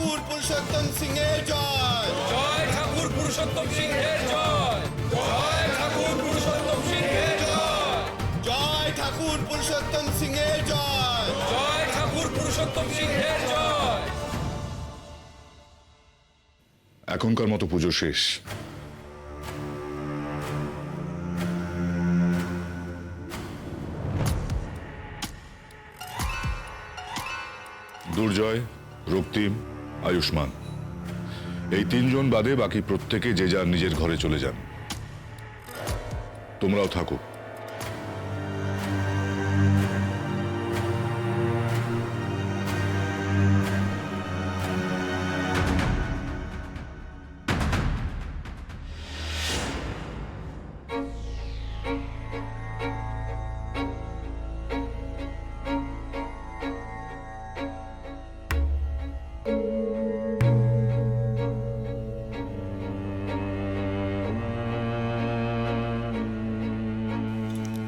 ঠাকুর পুরুষোত্তম সিংহের জয়। জয় ঠাকুর পুরুষোত্তম সিংহের জয়। জয় ঠাকুর পুরুষোত্তম সিংহের জয়। জয় ঠাকুর পুরুষোত্তম সিংহের জয়। জয় ঠাকুর পুরুষোত্তম সিংহের জয়। এখনকার মতো পুজো শেষ। দুর্জয়, রক্তিম, আয়ুষ্মান এই তিনজন বাদে বাকি প্রত্যেকে যে যার নিজের ঘরে চলে যান। তোমরাও থাকো।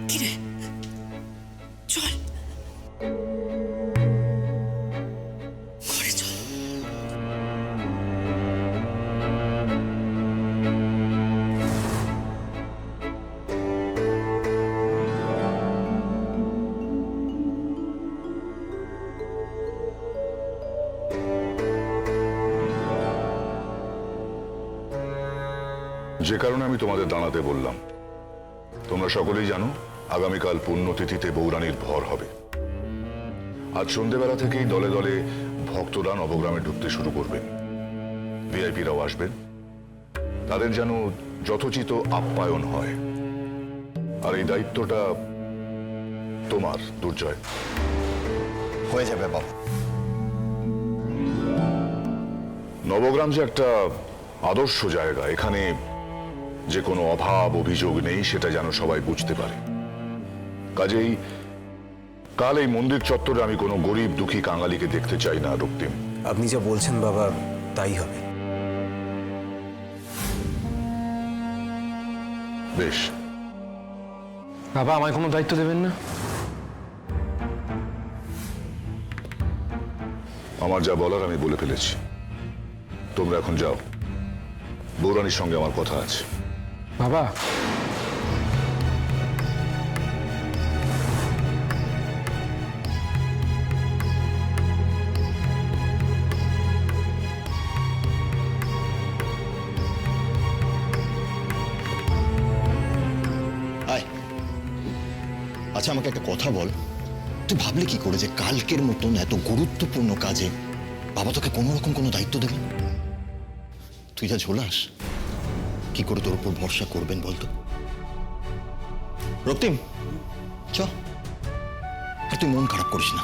কিরে চল ঘরে চল। যে কারণে আমি তোমাদের দাঁড়াতে বললাম, তোমরা সকলেই জানো আগামীকাল পুণ্যতিথিতে বৌরানীর ভর হবে। আজ সন্ধ্যেবেলা থেকেই দলে দলে ভক্তরা নবগ্রামে ঢুকতে শুরু করবেন। ভিআইপিরাও আসবেন। তাদের যেন যথোচিত আপ্যায়ন হয়। আর এই দায়িত্বটা তোমার, দুর্জয়। হয়ে যাবে বাবা। নবগ্রাম যে একটা আদর্শ জায়গা, এখানে যে কোনো অভাব অভিযোগ নেই সেটা যেন সবাই বুঝতে পারে। কাজেই কাল এই মন্দির চত্বরে আমি কোনো গরিব দুঃখী কাঙালিকে দেখতে চাই না, রক্তিম। আপনি যা বলছেন বাবা তাই হবে। বেশ। বাবা আমায় কোনো দায়িত্ব দেবেন না? আমার যা বলার আমি বলে ফেলেছি। তোমরা এখন যাও, বৌরানীর সঙ্গে আমার কথা আছে। বাবা আয়, আচ্ছা আমাকে একটা কথা বল, তুই ভাবলি কি করে যে কালকের মতন এত গুরুত্বপূর্ণ কাজে বাবা তোকে কোনো রকম কোনো দায়িত্ব দেবেন? তুই যা ঝোলাস, কি করে তোর উপর ভরসা করবেন বলতো? রক্তিম চ, আর তুই মন খারাপ করিস না।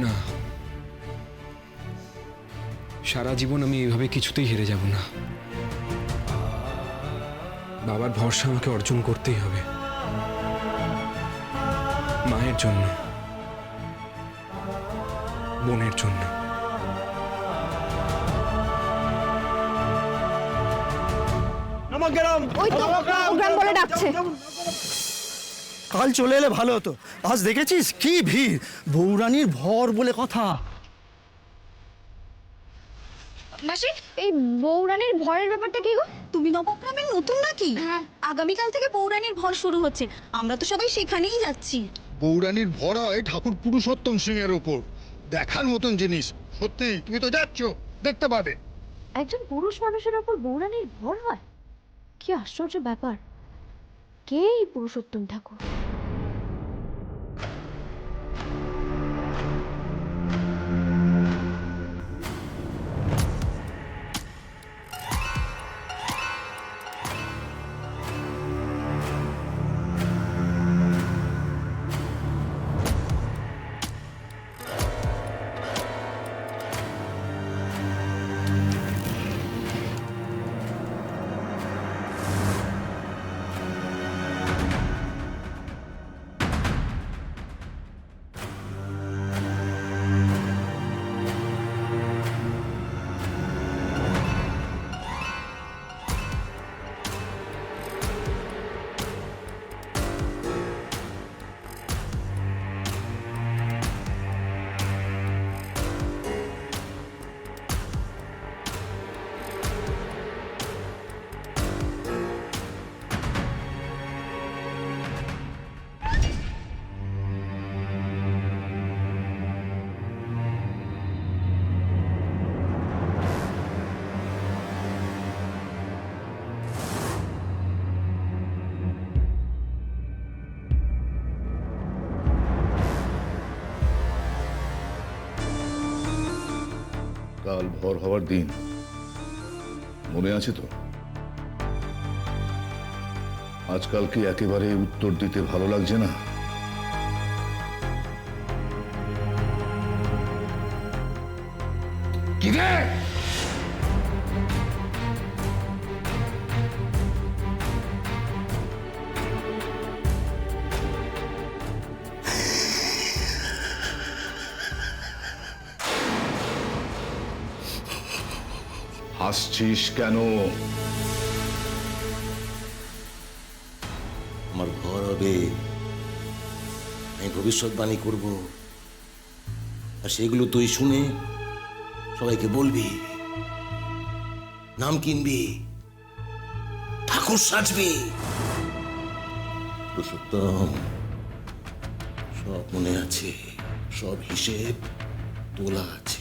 না, সারা জীবন আমি এইভাবে কিছুতেই হেরে যাব না। বাবার ভরসা আমাকে অর্জন করতেই হবে, মায়ের জন্য, বোনের জন্য। ওই তো প্রোগ্রাম বলে ডাকছে। কাল চলে এলে ভালো হতো। আজ দেখেছিস কি ভিড়, বৌরানীর ভর বলে কথা। মাসি, এই বৌরানীর ভরের ব্যাপারটা কি গো? তুমি নবগ্রামের নতুন নাকি? হ্যাঁ। আগামীকাল থেকে বৌরানীর ভর শুরু হচ্ছে, আমরা তো সবাই সেখানেই যাচ্ছি। বৌরানীর ভর হয় ঠাকুর পুরুষোত্তম সিংহের উপর। দেখার মতন জিনিস সত্যি, তুমি তো যাচ্ছ, দেখতে পাবে। একজন পুরুষ মানুষের ওপর বৌরানীর ভর হয়? কি আশ্চর্য ব্যাপার। কে এই পুরুষোত্তম ঠাকুর? কাল ভর হওয়ার দিন মনে আছে তো? আজকাল কি একেবারে উত্তর দিতে ভালো লাগছে না? কি রে? হাসছিস কেন? আমার ঘর হবে, আমি ভবিষ্যৎবাণী করব, আর সেগুলো তুই শুনে সবাইকে বলবি, নাম কিনবি, ঠাকুর সাজবি। পুরুষোত্তম, সব মনে আছে, সব হিসেব তোলা আছে।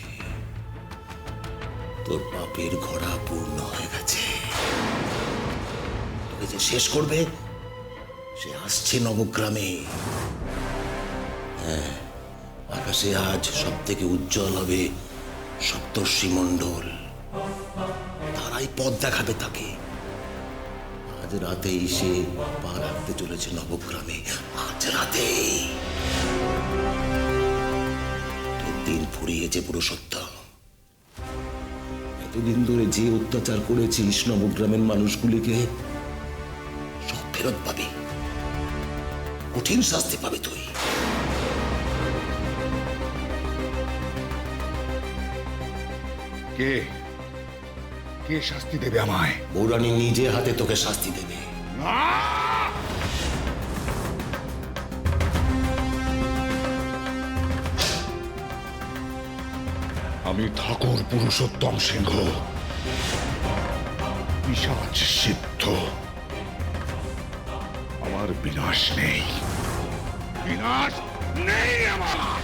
তোর পাপের ঘোড়া পূর্ণ হয়ে গেছে। তোকে যে শেষ করবে সে আসছে নবগ্রামে। হ্যাঁ, আকাশে আজ সব থেকে উজ্জ্বল হবে সপ্তর্ষি মণ্ডল। তারাই পথ দেখাবে তাকে। আজ রাতেই সে পা রাখতে চলেছে নবগ্রামে। আজ রাতেই তোর দিন ফুরিয়েছে পুরুষোত্তম। এতদিন ধরে যে অত্যাচার করেছিস নবগ্রামের মানুষগুলিকে সব ফেরত পাবি। কঠিন শাস্তি পাবে তুই। কে কে শাস্তি দেবে আমায়? বৌরানী নিজে হাতে তোকে শাস্তি দেবে। আমি ঠাকুর পুরুষোত্তম সিংহ, পিশাচ সিদ্ধ। আমার বিনাশ নেই, বিনাশ নেই আমার।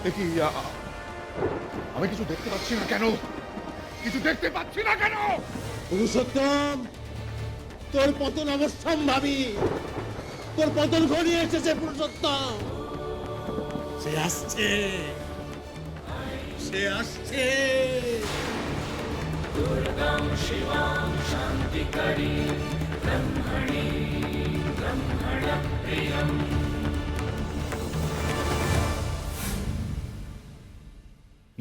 দেখি, আমি কিছু দেখতে পাচ্ছি না কেন? কিছু দেখতে পাচ্ছি না কেন? পুরুষোত্তম, তোর পতন অবশ্যম্ভাবী। তোর পতন ঘনিয়ে এসেছে পুরুষোত্তম। সে আসছে, সে আসছে।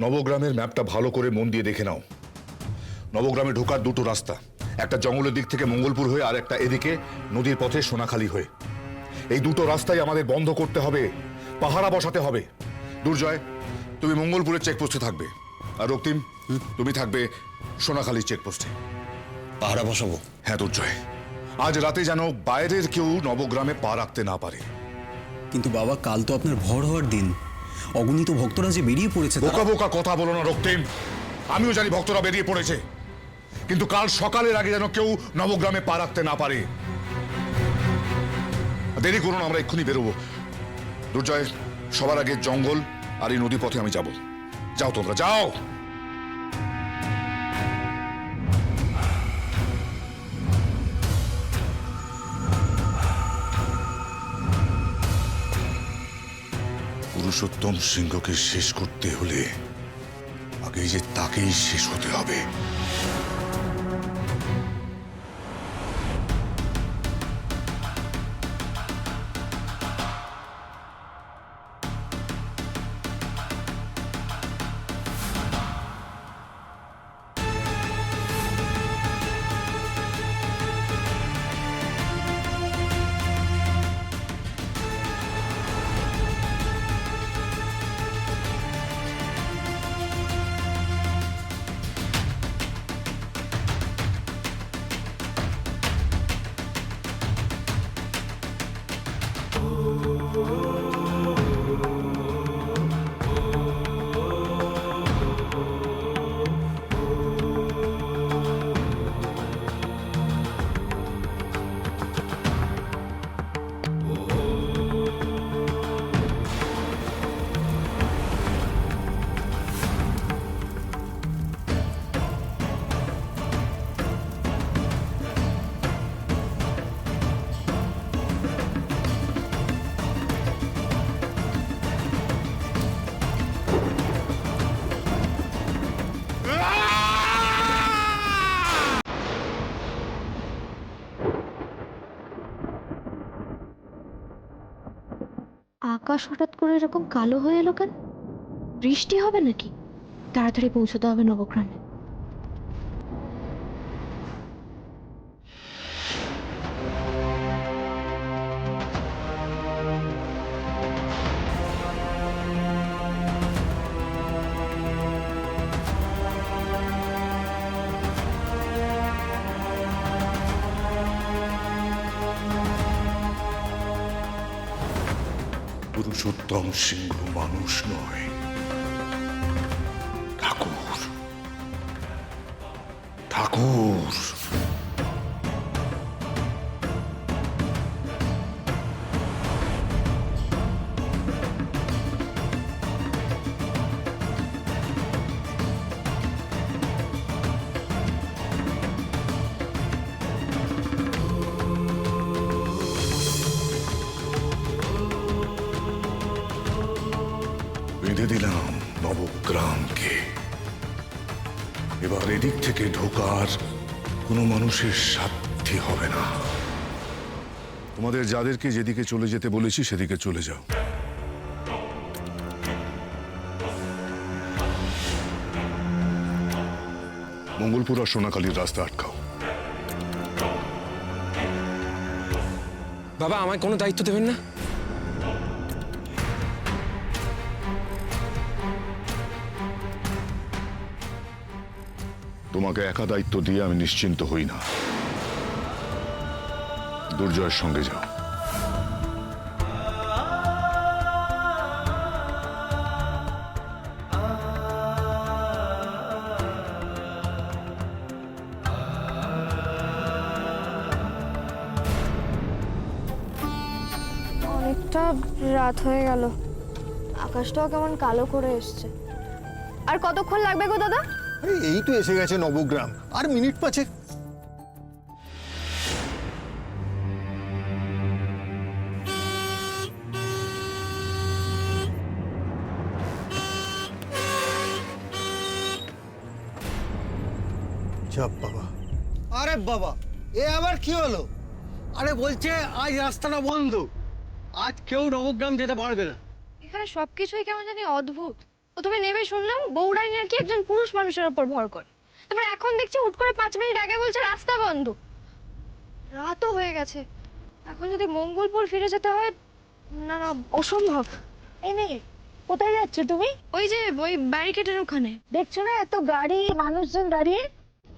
নবগ্রামের ম্যাপটা ভালো করে মন দিয়ে দেখে নাও। নবগ্রামে ঢোকার দুটো রাস্তা, একটা জঙ্গলের দিক থেকে মঙ্গলপুর হয়ে, আর একটা এদিকে নদীর পথে সোনাখালি হয়ে। এই দুটো রাস্তাই আমাদের বন্ধ করতে হবে, পাহারা বসাতে হবে। দুর্জয়, তুমি মঙ্গলপুরের চেকপোস্টে থাকবে, আর রক্তিম তুমি থাকবে সোনাখালি চেকপোস্টে। পাহারা বসাবো? হ্যাঁ দুর্জয়, আজ রাতে যেন বাইরের কেউ নবগ্রামে পা রাখতে না পারে। কিন্তু বাবা, কাল তো আপনার ভর হওয়ার দিন। অগণিত ভক্তরা যে বেরিয়ে পড়েছে। বোকা বোকা কথা বলো না রক্তিম। আমিও জানি ভক্তরা বেরিয়ে পড়েছে, কিন্তু কাল সকালের আগে যেন কেউ নবগ্রামে পা রাখতে না পারে। দেরি করুন, আমরা এক্ষুনি বেরোবো। দুর্জয়, সবার আগে জঙ্গল আর এই নদী পথে আমি যাব। যাও তোমরা, যাও। পুরুষোত্তম সিংহকে শেষ করতে হলে আগে যে তাকেই শেষ হতে হবে। আকাশ হঠাৎ করে এরকম কালো হয়ে এলো কেন? বৃষ্টি হবে নাকি? তাড়াতাড়ি পৌঁছতে হবে নবগ্রামে। পুরুষোত্তম সিংহ মানুষ নয়, ঠাকুর। ঠাকুর বেঁধে দিলাম নবগ্রামকে। এবার এদিক থেকে ঢোকার কোনো মানুষের সাধ্যি হবে না। তোমাদের যাদেরকে যেদিকে চলে যেতে বলেছি সেদিকে চলে যাও। মঙ্গলপুর আর সোনাখালীর রাস্তা আটকাও। বাবা আমায় কোনো দায়িত্ব দেবেন না? তোমাকে একা দায়িত্ব দিয়ে আমি নিশ্চিন্ত হই না। দুর্জয়ের সঙ্গে যাও। অনেকটা রাত হয়ে গেল, আকাশটাও কেমন কালো করে এসছে। আর কতক্ষণ লাগবে গো দাদা? এই তো এসে গেছে নবগ্রাম, আর মিনিট 5। চাপ বাবা। আরে বাবা, এ আবার কি হলো? আরে বলছে আজ রাস্তাটা বন্ধ, আজ কেউ নবগ্রাম যেতে পারবে না। এখানে সবকিছুই কেমন জানি অদ্ভুত। প্রথমে নেমে শুনলাম বউরানী নাকি একজন পুরুষ মানুষের উপর ভর করে, তারপর এখন দেখছি হুট করে 5 মিনিট আগে বলছে রাস্তা বন্ধ। রাতও হয়ে গেছে, এখন যদি মঙ্গলপুর ফিরে যেতে হয়, না না অসম্ভব। এই মেয়ে, কোথায় যাচ্ছ তুমি? ওই যে ওই ব্যারিকেডের ওখানে, দেখছো না এত গাড়ি মানুষজন দাঁড়িয়ে?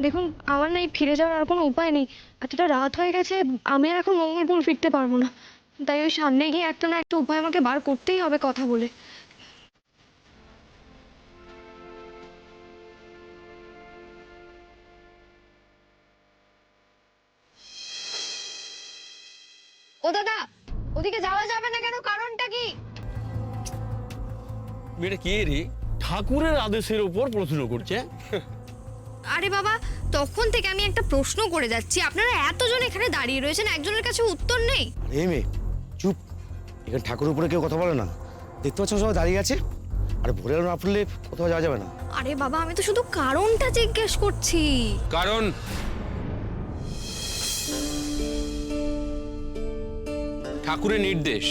দেখুন আমার না এই ফিরে যাওয়ার আর কোনো উপায় নেই, এতটা রাত হয়ে গেছে, আমি আর এখন মঙ্গলপুর ফিরতে পারবো না। তাই ওই সামনে গিয়ে একটা না একটা উপায় আমাকে বার করতেই হবে কথা বলে। ও দাদা, ওদিকে যাওয়া যাবে না কেন? কারণটা কি? মেয়েটা কে রে? ঠাকুরের আদেশের উপর প্রশ্ন করছে। আরে বাবা, তখন থেকে আমি একটা প্রশ্ন করে যাচ্ছি, আপনারা এতজন এখানে দাঁড়িয়ে রয়েছেন, একজনের কাছে উত্তর নেই। এই মেয়ে চুপ, এখানে ঠাকুরের উপরে কেউ কথা বলে না। দেখতে পাচ্ছ সবাই দাঁড়িয়ে আছে, আরে ভোরে না ফুললে কোথাও যাওয়া যাবে না। আরে বাবা, আমি তো শুধু কারণটা জিজ্ঞেস করছি। কারণ ঠাকুরের নির্দেশ।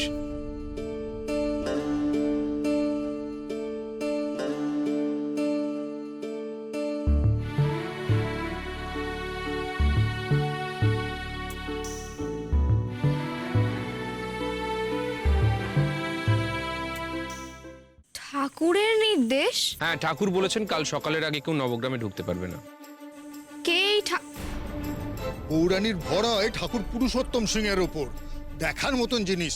ঠাকুরের নির্দেশ? হ্যাঁ, ঠাকুর বলেছেন কাল সকালের আগে কেউ নবগ্রামে ঢুকতে পারবে না। কে এই বৌরানীর ভর হয় ঠাকুর পুরুষোত্তম সিং এর উপর। দেখার মতন জিনিস।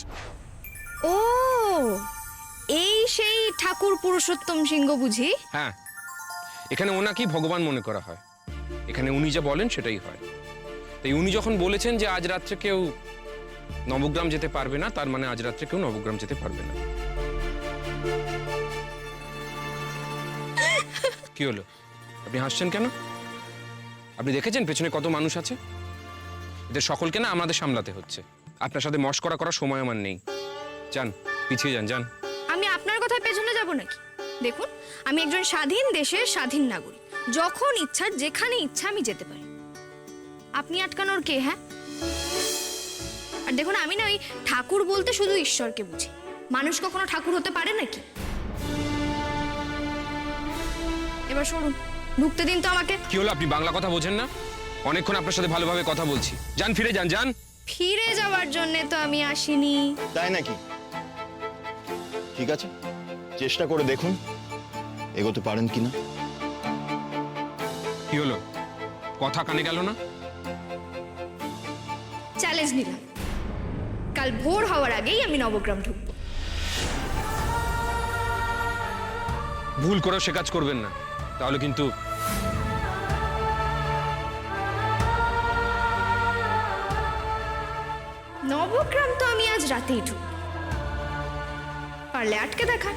ও, এই সেই ঠাকুর পুরুষোত্তম সিংহ বুঝি? হ্যাঁ, এখানে ওনাকেই ভগবান মনে করা হয়। এখানে উনি যা বলেন সেটাই হয়। তাই উনি যখন বলেছেন যে আজ রাত্রে কেউ নবগ্রাম যেতে পারবে না, তার মানে আজ রাত্রে কেউ নবগ্রাম যেতে পারবে না। কি হলো, আপনি হাসছেন কেন? আপনি দেখেছেন পেছনে কত মানুষ আছে? এদের সকলকে না আমাদের সামলাতে হচ্ছে। আপনার সাথে মশকরা করার সময় আমার নেই। যান, পিছিয়ে যান, যান। আমি আপনার কথায় পেছনে যাব নাকি? দেখুন, আমি একজন স্বাধীন দেশের স্বাধীন নাগরিক, যখন ইচ্ছা যেখানে ইচ্ছা আমি যেতে পারি। আপনি আটকানোর কে? হ্যাঁ, আর দেখুন আমি না ওই ঠাকুর বলতে শুধু ঈশ্বরকে বুঝি, মানুষ কখনো ঠাকুর হতে পারে নাকি? এবার সরুন, ঢুকতে দিন তো আমাকে। কি হলো, আপনি বাংলা কথা বোঝেন না? অনেকক্ষণ আপনার সাথে ভালোভাবে কথা বলছি। যান, ফিরে যান, যান। ফিরে যাওয়ার জন্য তো আমি আসিনি। তাই নাকি? ঠিক আছে, চেষ্টা করে দেখুন এগোতে পারেন কিনা। কি হলো, কথা কানে গেল না? চ্যালেঞ্জ নিলাম, কাল ভোর হওয়ার আগেই আমি নবগ্রাম ঢুকবো। ভুল করে সে কাজ করবেন না, তাহলে কিন্তু নবগ্রাম তো আমি আজ রাতেই ঢুকবো, পারলে আটকে দেখান।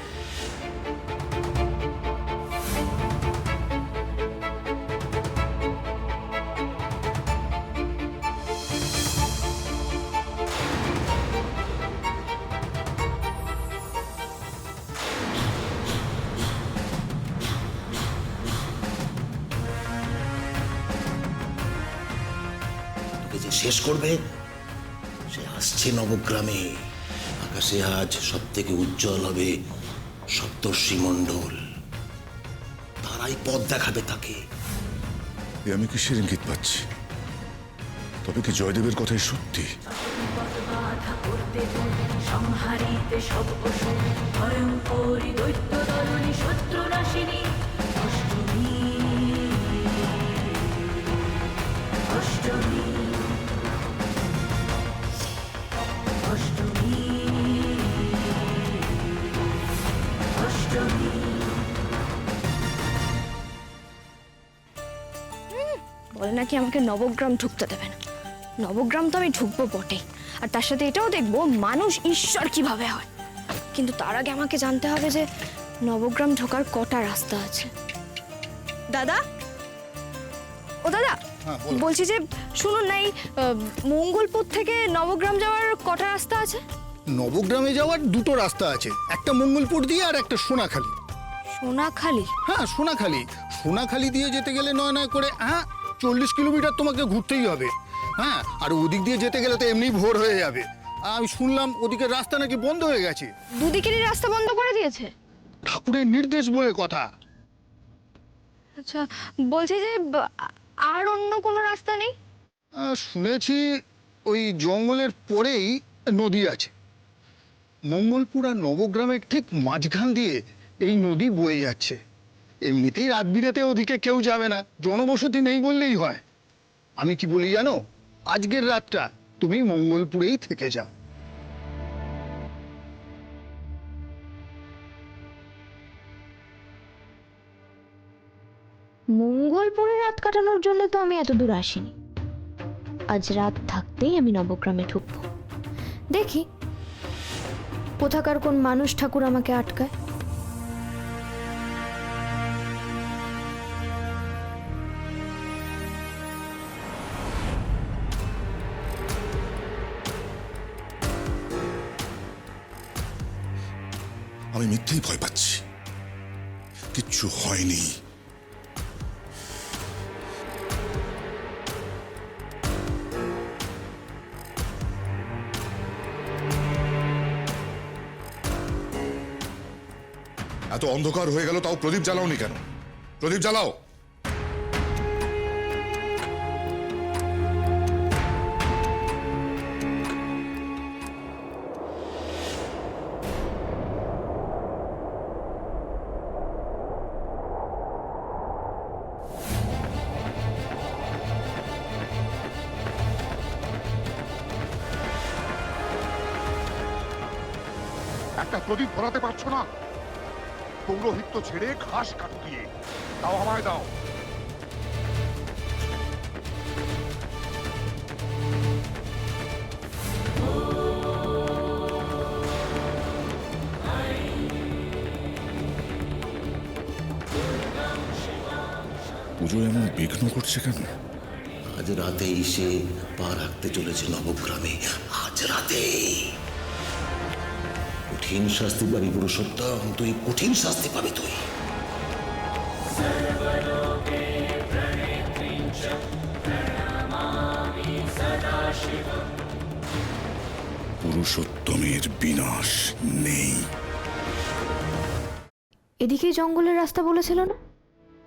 তোকে যে শেষ করবে সে আসছে নবগ্রামে। আকাশে আজ সব থেকে উজ্জ্বল হবে সপ্তর্ষি মণ্ডল, তারাই পথ দেখাবে তাকে। আমি কিসের ইঙ্গিত পাচ্ছি? তবে কি জয়দেবের কথাই সত্যি? সংহারিতে সব পশু ভয়ঙ্করী দৈত্য দলনী শত্রু নাশিনী অষ্টমী অষ্টমী অষ্টমী অষ্টমী। বলে নাকি আমাকে নবগ্রাম ঢুকতে দেবে না। নবগ্রাম তো আমি ঢুকবো বটে, আর তার সাথে এটাও দেখবো মানুষ ঈশ্বর কিভাবে হয়। কিন্তু তার আগে আমাকে জানতে হবে যে নবগ্রাম ঢোকার কটা রাস্তা আছে। দাদা, ও দাদা, বলছি যে শুনুন না, এই মঙ্গলপুর থেকে নবগ্রাম যাওয়ার কটা রাস্তা আছে? নবগ্রামে যাওয়ার দুটো রাস্তা আছে, একটা মঙ্গলপুর দিয়ে আর একটা সোনাখালি। সোনাখালি? হ্যাঁ, সোনাখালি। সোনাখালি দিয়ে যেতে গেলে নয় নয় করে 40 কিলোমিটার তোমাকে ঘুরতেই হবে। হ্যাঁ, আর ওদিক দিয়ে যেতে গেলে তো এমনি ভোর হয়ে যাবে। আমি শুনলাম ওদিকে রাস্তা নাকি বন্ধ হয়ে গেছে। দুদিকেরই রাস্তা বন্ধ করে দিয়েছে? ঠাকুরের নির্দেশ বলে কথা। আচ্ছা, বলছি যে আর অন্য কোনো রাস্তা নেই? শুনেছি ওই জঙ্গলের পরেই নদী আছে। মঙ্গলপুর আর নবগ্রামের ঠিক মাঝখান দিয়ে এই নদী বয়ে যাচ্ছে। এমনিতেই রাত বিরেতে ওদিকে কেউ যাবে না, জনবসতি নেই বললেই হয়। আমি কি বলি জানো, আজকের রাতটা তুমি মঙ্গলপুরেই থেকে যাও। মঙ্গলপুরে রাত কাটানোর জন্য তো আমি এত দূর আসিনি। আজ রাত থাকতেই আমি নবগ্রামে ঢুকবো। দেখি কোথাকার কোন মানুষ ঠাকুর আমাকে আটকায়। আমি মিথ্যেই ভয় পাচ্ছি, কিচ্ছু হয়নি। এত অন্ধকার হয়ে গেল, তাও প্রদীপ জ্বালাওনি কেন? প্রদীপ জ্বালাও। একটা প্রদীপ ধরাতে পারছো না? পৌরোহিত্য ছেড়ে ঘাস কাটো দিয়ে দাও, আমায় দাও। পুজো এমন বিঘ্ন করছে কেন? আজ রাতেই সে পা রাখতে চলেছে নবগ্রামে। আজ রাতেই কঠিন শাস্তি পাবি পুরুষোত্তম, তুই কঠিন শাস্তি পাবি তুই। পুরুষোত্তমের বিনাশ নেই। এদিকেই জঙ্গলের রাস্তা বলেছিল না,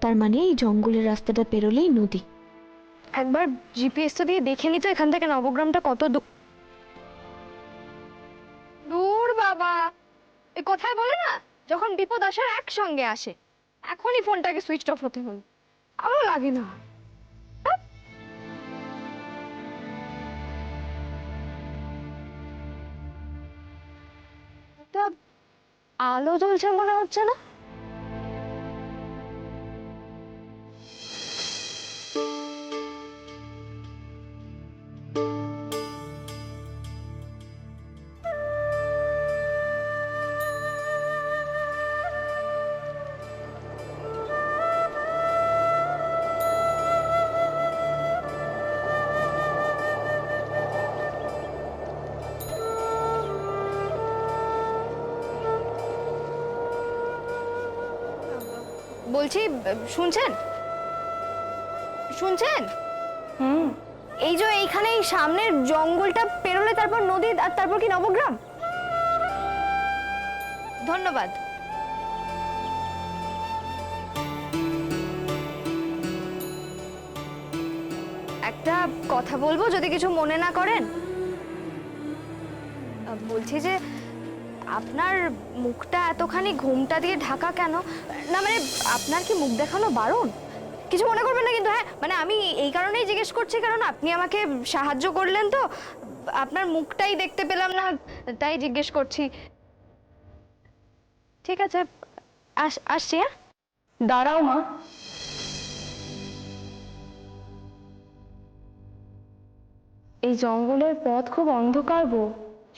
তার মানে এই জঙ্গলের রাস্তাটা পেরোলেই নদী। একবার জিপিএসটা দিয়ে দেখে নিতো এখান থেকে নবগ্রামটা কত দূর। দূর বাবা, এই কথায় বলে না, যখন বিপদ আসার একসঙ্গে আসে। এখনই ফোনটাকে সুইচ অফ হতে হলো, ভালো লাগে না। তা আলো জ্বলছে মনে হচ্ছে না? বলছি, শুনছেন শুনছেন? এই যে এইখানে এই সামনের জঙ্গলটা পেরোলে তারপর নদী, আর তারপর কি নবগ্রাম। ধন্যবাদ। একটা কথা বলবো, যদি কিছু মনে না করেন। বলছি যে আপনার মুখটা এতখানি ঘোমটা দিয়ে ঢাকা কেন? না মানে আপনার কি মুখ দেখানো বারণ? কিছু মনে করবেন না কিন্তু। হ্যাঁ মানে আমি এই কারণেই জিজ্ঞেস করছি, কারণ আপনি আমাকে সাহায্য করলেন, তো আপনার মুখটাই দেখতে পেলাম না, তাই জিজ্ঞেস করছি। ঠিক আছে, আসছি। হ্যাঁ, দাঁড়াও মা। এই জঙ্গলের পথ খুব অন্ধকার গো,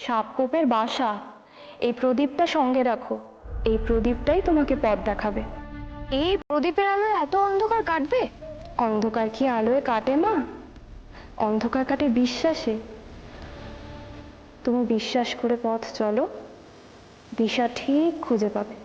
সাপকোপের বাসা। এই প্রদীপটা সঙ্গে রাখো, এই প্রদীপটাই তোমাকে পথ দেখাবে। এই প্রদীপের আলোয় এত অন্ধকার কাটবে? অন্ধকার কি আলোয় কাটে মা? অন্ধকার কাটে বিশ্বাসে। তুমি বিশ্বাস করে পথ চলো, দিশা ঠিক খুঁজে পাবে।